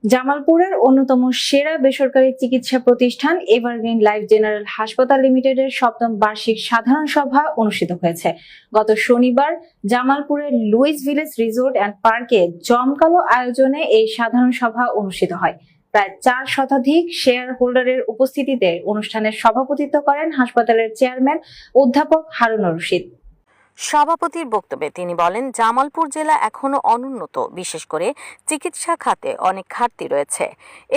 জামালপুরের অন্যতম সেরা বেসরকারি চিকিৎসা প্রতিষ্ঠান এভারগ্রিন লাইফ জেনারেল হাসপাতাল লিমিটেডের সপ্তম বার্ষিক সাধারণ সভা অনুষ্ঠিত হয়েছে। গত শনিবার জামালপুরের লুইস ভিলেজ রিসোর্ট অ্যান্ড পার্কে জমকালো আয়োজনে এই সাধারণ সভা অনুষ্ঠিত হয়। প্রায় 4 শতাধিক শেয়ার হোল্ডারের উপস্থিতিতে অনুষ্ঠানের সভাপতিত্ব করেন হাসপাতালের চেয়ারম্যান অধ্যাপক হারুনুর রশিদ। সভাপতির বক্তব্যে তিনি বলেন, জামালপুর জেলা এখনো অনুন্নত, বিশেষ করে চিকিৎসা খাতে অনেক ঘাটতি রয়েছে।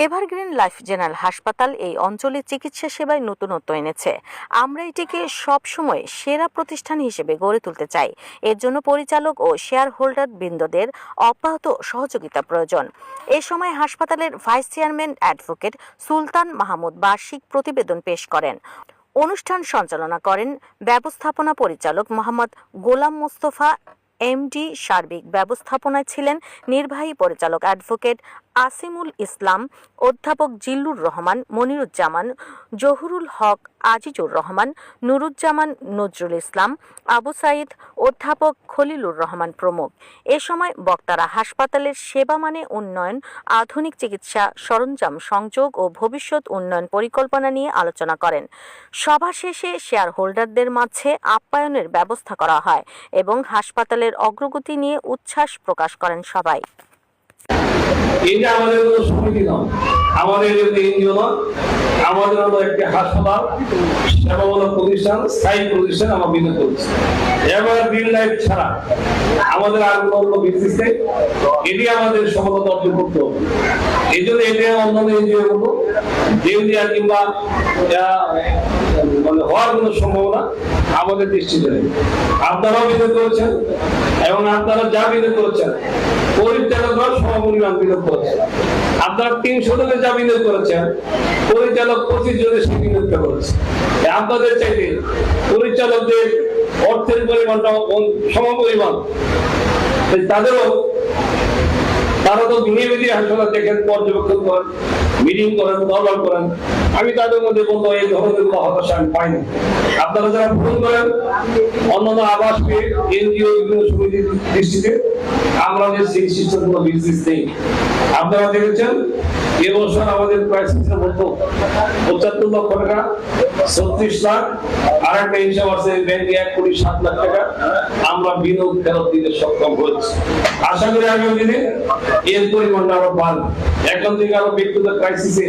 এভারগ্রিন লাইফ জেনারেল হাসপাতাল এই অঞ্চলে চিকিৎসা সেবায় নতুনত্ব এনেছে। আমরা এটিকে সবসময় সেরা প্রতিষ্ঠান হিসেবে গড়ে তুলতে চাই। এর জন্য পরিচালক ও শেয়ার হোল্ডার বৃন্দদের অব্যাহত সহযোগিতা প্রয়োজন। এ সময় হাসপাতালের ভাইস চেয়ারম্যান অ্যাডভোকেট সুলতান মাহমুদ বার্ষিক প্রতিবেদন পেশ করেন। অনুষ্ঠান সঞ্চালনা করেন ব্যবস্থাপনা পরিচালক মোহাম্মদ গোলাম মোস্তফা এমডি। সার্বিক ব্যবস্থাপনায় ছিলেন নির্বাহী পরিচালক অ্যাডভোকেট আসিমুল ইসলাম, অধ্যাপক জিল্লুর রহমান, মনিরুজ্জামান, জহুরুল হক, আজিজুর রহমান, নুরুজ্জামান, নজরুল ইসলাম, আবু সাইদ, অধ্যাপক খলিলুর রহমান প্রমুখ। এ সময় বক্তারা হাসপাতালের সেবা মানে উন্নয়ন, আধুনিক চিকিৎসা সরঞ্জাম সংযোগ ও ভবিষ্যৎ উন্নয়ন পরিকল্পনা নিয়ে আলোচনা করেন। সভা শেষে শেয়ার হোল্ডারদের মাঝে আপ্যায়নের ব্যবস্থা করা হয় এবং হাসপাতালের অগ্রগতি নিয়ে উচ্ছ্বাস প্রকাশ করেন সবাই। এটা আমাদের কোনো সমিতি নয়, আমাদের এনজিও নয়, আমাদের হলো একটি হাসপাতাল, সেবামূলক প্রতিষ্ঠান, স্থায়ী প্রতিষ্ঠান। আমরা বিনিয়োগ করছি। এভারগ্রিন লাইফ ছাড়া আমাদের আর কোনো বিজনেস নেই। এটি আমাদের সফলতা অর্জন করতে হবে। এই জন্য এটা অন্যান্য এনজিও গুলো দেউলিয়া কিংবা হওয়ার কোনো সম্ভাবনা আমাদের দৃষ্টিতে নেই। আপনারাও বিনিয়োগ করেছেন এবং আপনারা যা বিনিয়োগ করেছেন পরিচালকরা সমপরিমাণ বিনিয়োগ করেছেন। আপনারা 300 জনে যা বিনিয়োগ করেছেন পরিচালক 25 জনের সে বিনিয়োগটা করেছে। আপনাদের চাইতে পরিচালকদের অর্থের পরিমাণটা সমপরিমাণ। তারা তো বিনিয়োগী হাসপাতাল দেখেন, পর্যবেক্ষণ করেন, মিটিং করেন, দরবার করেন। আমি তাদের মধ্যে বলবো এই ধরনের কোনো হতাশা আমি পাইনি। আপনারা যারা ফোন করেন অন্যান্য আবাস পেয়ে এনজিও বিভিন্ন সমিতির দৃষ্টিতে আমরা যে সেই সিস্টেম কোনো বিজনেস নেই। আপনারা দেখেছেন এবছর আমাদের প্রায় সিস্টেম হতো 75 লক্ষ টাকা, 36 লাখ, আর একটা হিসাব আছে ব্যাংকে 1,07,00,000 টাকা আমরা বিনিয়োগ ফেরত দিতে সক্ষম হয়েছি। আশা করি আগামী দিনে এর পরিমাণটা আরো বাড়বে। এখন থেকে আরো ব্যক্তিগত ক্রাইসিসে